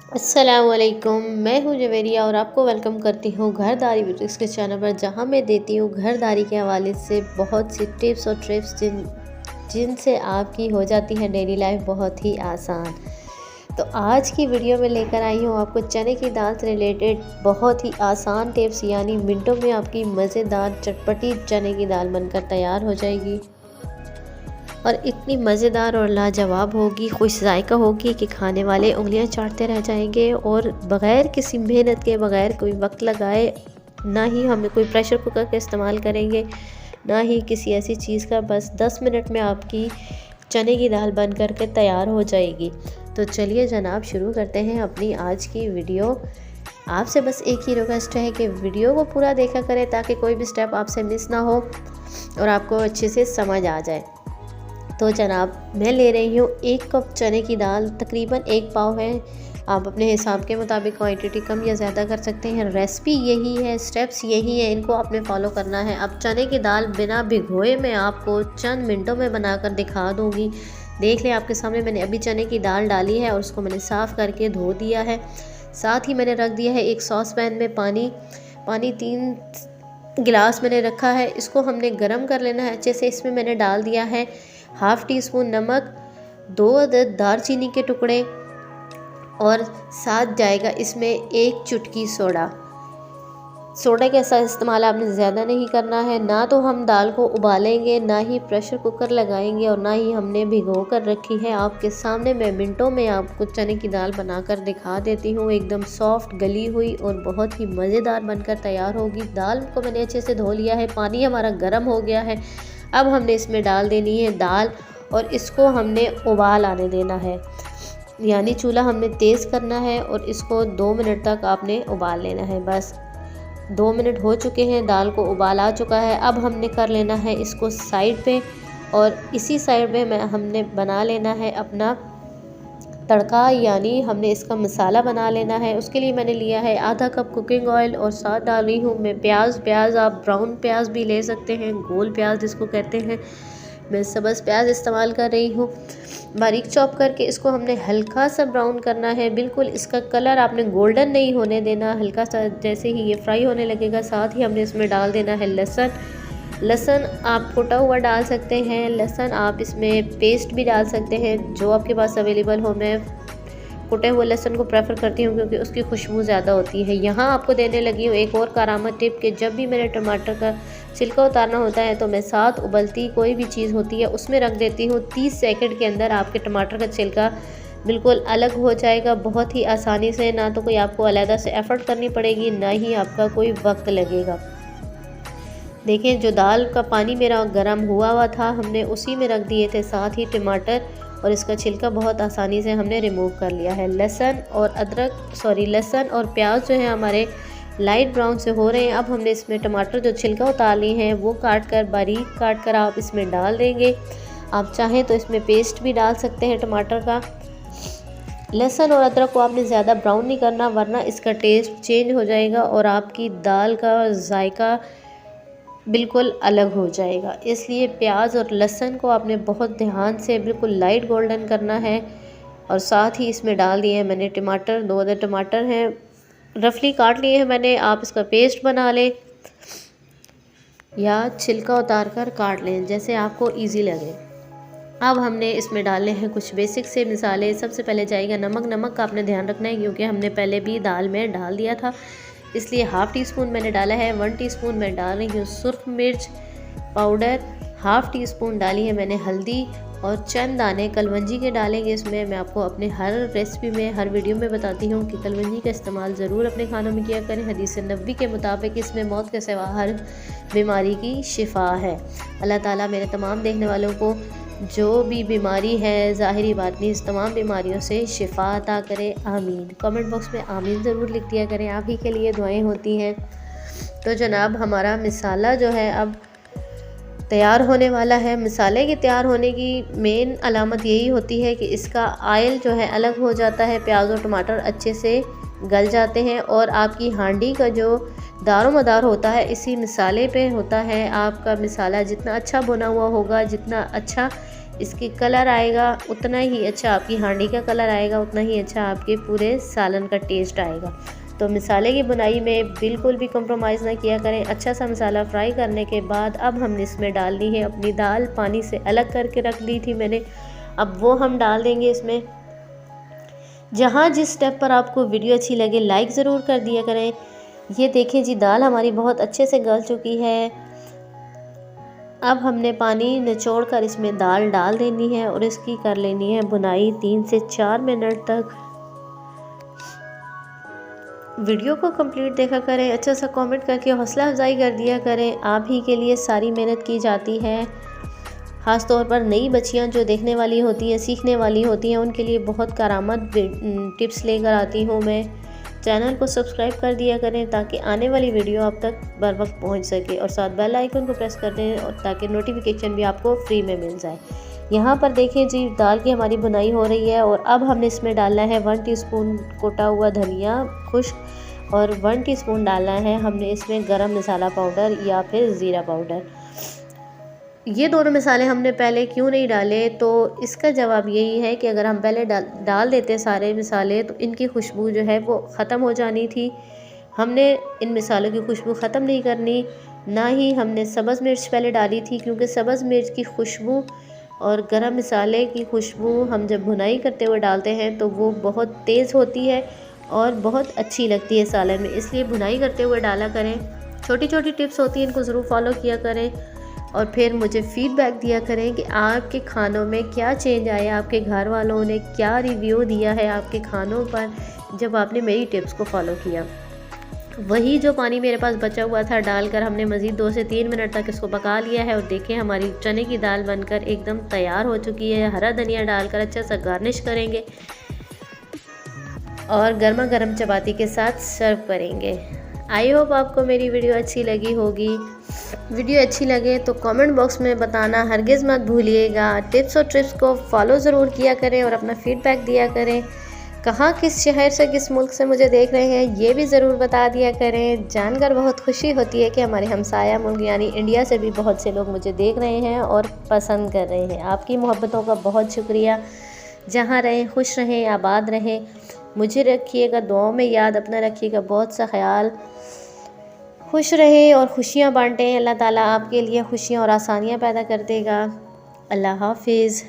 अस्सलामुअलैकुम, मैं हूँ जवेरिया और आपको वेलकम करती हूँ घरदारी ब्यूटिक्स के चैनल पर, जहाँ मैं देती हूँ घरदारी के हवाले से बहुत सी टिप्स और ट्रिक्स जिनसे आपकी हो जाती है डेली लाइफ बहुत ही आसान। तो आज की वीडियो में लेकर आई हूँ आपको चने की दाल से रिलेटेड बहुत ही आसान टिप्स, यानी मिनटों में आपकी मज़ेदार चटपटी चने की दाल बनकर तैयार हो जाएगी और इतनी मज़ेदार और लाजवाब होगी, खुश जायका होगी कि खाने वाले उंगलियां चाटते रह जाएंगे। और बग़ैर किसी मेहनत के, बग़ैर कोई वक्त लगाए, ना ही हम कोई प्रेशर कुकर का इस्तेमाल करेंगे, ना ही किसी ऐसी चीज़ का, बस 10 मिनट में आपकी चने की दाल बन कर के तैयार हो जाएगी। तो चलिए जनाब, शुरू करते हैं अपनी आज की वीडियो। आपसे बस एक ही रिक्वेस्ट है कि वीडियो को पूरा देखा करें ताकि कोई भी स्टेप आपसे मिस ना हो और आपको अच्छे से समझ आ जाए। तो जनाब, मैं ले रही हूँ 1 कप चने की दाल, तकरीबन 1 पाव है। आप अपने हिसाब के मुताबिक क्वांटिटी कम या ज़्यादा कर सकते हैं। रेसिपी यही है, स्टेप्स यही है, इनको आपने फॉलो करना है। अब चने की दाल बिना भिगोए मैं आपको चंद मिनटों में बनाकर दिखा दूँगी। देख लें, आपके सामने मैंने अभी चने की दाल डाली है और उसको मैंने साफ़ करके धो दिया है। साथ ही मैंने रख दिया है एक सॉस पैन में पानी 3 गिलास मैंने रखा है। इसको हमने गर्म कर लेना है अच्छे से। इसमें मैंने डाल दिया है हाफ़ टी स्पून नमक, 2 अदद दालचीनी के टुकड़े और साथ जाएगा इसमें 1 चुटकी सोडा। सोडा का ऐसा इस्तेमाल आपने ज़्यादा नहीं करना है। ना तो हम दाल को उबालेंगे, ना ही प्रेशर कुकर लगाएंगे और ना ही हमने भिगो कर रखी है। आपके सामने मैं मिनटों में आपको चने की दाल बनाकर दिखा देती हूँ। एकदम सॉफ्ट गली हुई और बहुत ही मज़ेदार बनकर तैयार होगी। दाल को मैंने अच्छे से धो लिया है, पानी हमारा गर्म हो गया है। अब हमने इसमें डाल देनी है दाल और इसको हमने उबाल आने देना है, यानी चूल्हा हमने तेज़ करना है और इसको 2 मिनट तक आपने उबाल लेना है। बस 2 मिनट हो चुके हैं, दाल को उबाल आ चुका है। अब हमने कर लेना है इसको साइड पे और इसी साइड पे हमने बना लेना है अपना तड़का, यानी हमने इसका मसाला बना लेना है। उसके लिए मैंने लिया है आधा कप कुकिंग ऑयल और साथ डाल रही हूँ मैं प्याज। आप ब्राउन प्याज भी ले सकते हैं, गोल प्याज जिसको कहते हैं। मैं सब्ज़ प्याज इस्तेमाल कर रही हूँ। बारीक चॉप करके इसको हमने हल्का सा ब्राउन करना है। बिल्कुल इसका कलर आपने गोल्डन नहीं होने देना, हल्का सा जैसे ही ये फ्राई होने लगेगा, साथ ही हमने इसमें डाल देना है लहसुन आप कुटा हुआ डाल सकते हैं, लहसुन आप इसमें पेस्ट भी डाल सकते हैं, जो आपके पास अवेलेबल हो। मैं कुटे हुए लहसुन को प्रेफर करती हूँ क्योंकि उसकी खुशबू ज़्यादा होती है। यहाँ आपको देने लगी हूँ एक और कारामद टिप कि जब भी मैंने टमाटर का छिलका उतारना होता है तो मैं साथ उबलती कोई भी चीज़ होती है उसमें रख देती हूँ। 30 सेकंड के अंदर आपके टमाटर का छिलका बिल्कुल अलग हो जाएगा, बहुत ही आसानी से। ना तो कोई आपको अलग से एफ़र्ट करनी पड़ेगी, ना ही आपका कोई वक्त लगेगा। देखें, जो दाल का पानी मेरा गर्म हुआ था, हमने उसी में रख दिए थे साथ ही टमाटर और इसका छिलका बहुत आसानी से हमने रिमूव कर लिया है। लहसुन और प्याज जो है हमारे लाइट ब्राउन से हो रहे हैं। अब हमने इसमें टमाटर जो छिलका उतार लिए हैं वो बारीक काट कर आप इसमें डाल देंगे। आप चाहें तो इसमें पेस्ट भी डाल सकते हैं टमाटर का। लहसुन और अदरक को आपने ज़्यादा ब्राउन नहीं करना, वरना इसका टेस्ट चेंज हो जाएगा और आपकी दाल का जायका बिल्कुल अलग हो जाएगा। इसलिए प्याज और लहसुन को आपने बहुत ध्यान से बिल्कुल लाइट गोल्डन करना है। और साथ ही इसमें डाल दिए हैं मैंने टमाटर, 2 अदर टमाटर हैं, रफली काट लिए हैं मैंने। आप इसका पेस्ट बना लें या छिलका उतार कर काट लें, जैसे आपको इजी लगे। अब हमने इसमें डालने हैं कुछ बेसिक से मसाले। सबसे पहले जाएगा नमक का आपने ध्यान रखना है क्योंकि हमने पहले भी दाल में डाल दिया था, इसलिए हाफ़ टी स्पून मैंने डाला है। 1 टीस्पून मैं डाल रही हूँ सुर्ख मिर्च पाउडर, हाफ़ टी स्पून डाली है मैंने हल्दी और चंद दाने कलवंजी के डालेंगे इसमें। मैं आपको अपने हर रेसिपी में, हर वीडियो में बताती हूँ कि कलवंजी का इस्तेमाल ज़रूर अपने खानों में किया करें। हदीस नबी के मुताबिक इसमें मौत के सिवा हर बीमारी की शिफा है। अल्लाह ताला मेरे तमाम देखने वालों को जो भी बीमारी है, ज़ाहिरी बातनी, इस तमाम बीमारियों से शिफा अता करे, आमीन। कमेंट बॉक्स में आमीन ज़रूर लिख दिया करें, आप ही के लिए दुआएं होती हैं। तो जनाब, हमारा मसाला जो है अब तैयार होने वाला है। मसाले के तैयार होने की मेन अलामत यही होती है कि इसका आयल जो है अलग हो जाता है, प्याज और टमाटर अच्छे से गल जाते हैं और आपकी हांडी का जो दारोमदार होता है इसी मसाले पे होता है। आपका मसाला जितना अच्छा भुना हुआ होगा, जितना अच्छा इसकी कलर आएगा उतना ही अच्छा, आपकी हांडी का कलर आएगा उतना ही अच्छा आपके पूरे सालन का टेस्ट आएगा। तो मसाले की बुनाई में बिल्कुल भी कॉम्प्रोमाइज़ ना किया करें। अच्छा सा मसाला फ्राई करने के बाद अब हमने इसमें डालनी है अपनी दाल, पानी से अलग करके रख दी थी मैंने, अब वो हम डाल देंगे इसमें। जहाँ जिस स्टेप पर आपको वीडियो अच्छी लगे लाइक ज़रूर कर दिया करें। ये देखें जी, दाल हमारी बहुत अच्छे से गल चुकी है। अब हमने पानी निचोड़ कर इसमें दाल डाल देनी है और इसकी कर लेनी है बुनाई 3 से 4 मिनट तक। वीडियो को कंप्लीट देखा करें, अच्छा सा कमेंट करके हौसला अफजाई कर दिया करें। आप ही के लिए सारी मेहनत की जाती है। ख़ास तौर पर नई बच्चियां जो देखने वाली होती हैं, सीखने वाली होती हैं, उनके लिए बहुत कारामद टिप्स लेकर आती हूँ मैं। चैनल को सब्सक्राइब कर दिया करें ताकि आने वाली वीडियो आप तक बर वक्त पहुँच सके, और साथ बेल आइकन को प्रेस कर दें और ताकि नोटिफिकेशन भी आपको फ्री में मिल जाए। यहाँ पर देखें जी, दाल की हमारी बुनाई हो रही है और अब हमने इसमें डालना है 1 टीस्पून कोटा हुआ धनिया खुश्क और 1 टीस्पून डालना है हमने इसमें गरम मसाला पाउडर या फिर ज़ीरा पाउडर। ये दोनों मसाले हमने पहले क्यों नहीं डाले, तो इसका जवाब यही है कि अगर हम पहले डाल देते सारे मसाले तो इनकी खुशबू जो है वो ख़त्म हो जानी थी। हमने इन मसालों की खुशबू ख़त्म नहीं करनी, ना ही हमने सब्ज़ मिर्च पहले डाली थी, क्योंकि सब्ज़ मिर्च की खुशबू और गरम मसाले की खुशबू हम जब भुनाई करते हुए डालते हैं तो वो बहुत तेज़ होती है और बहुत अच्छी लगती है सालन में, इसलिए भुनाई करते हुए डाला करें। छोटी छोटी टिप्स होती हैं, इनको ज़रूर फॉलो किया करें और फिर मुझे फ़ीडबैक दिया करें कि आपके खानों में क्या चेंज आया, आपके घर वालों ने क्या रिव्यू दिया है आपके खानों पर जब आपने मेरी टिप्स को फॉलो किया। वही जो पानी मेरे पास बचा हुआ था डालकर हमने मज़ीद 2 से 3 मिनट तक इसको पका लिया है और देखें हमारी चने की दाल बनकर एकदम तैयार हो चुकी है। हरा धनिया डालकर अच्छा सा गार्निश करेंगे और गर्मा गर्म चपाती के साथ सर्व करेंगे। आई होप आपको मेरी वीडियो अच्छी लगी होगी। वीडियो अच्छी लगे तो कमेंट बॉक्स में बताना हरगिज़ मत भूलिएगा। टिप्स और ट्रिप्स को फॉलो ज़रूर किया करें और अपना फ़ीडबैक दिया करें। कहाँ किस शहर से किस मुल्क से मुझे देख रहे हैं ये भी ज़रूर बता दिया करें। जानकर बहुत खुशी होती है कि हमारे हमसाया मुल्क यानी इंडिया से भी बहुत से लोग मुझे देख रहे हैं और पसंद कर रहे हैं। आपकी मोहब्बतों का बहुत शुक्रिया। जहाँ रहें खुश रहें, आबाद रहें। मुझे रखिएगा दुआओं में याद, अपना रखिएगा बहुत सा ख्याल। खुश रहें और खुशियाँ बांटें। अल्लाह ताला आपके लिए खुशियाँ और आसानियाँ पैदा कर देगा। अल्लाह हाफिज़।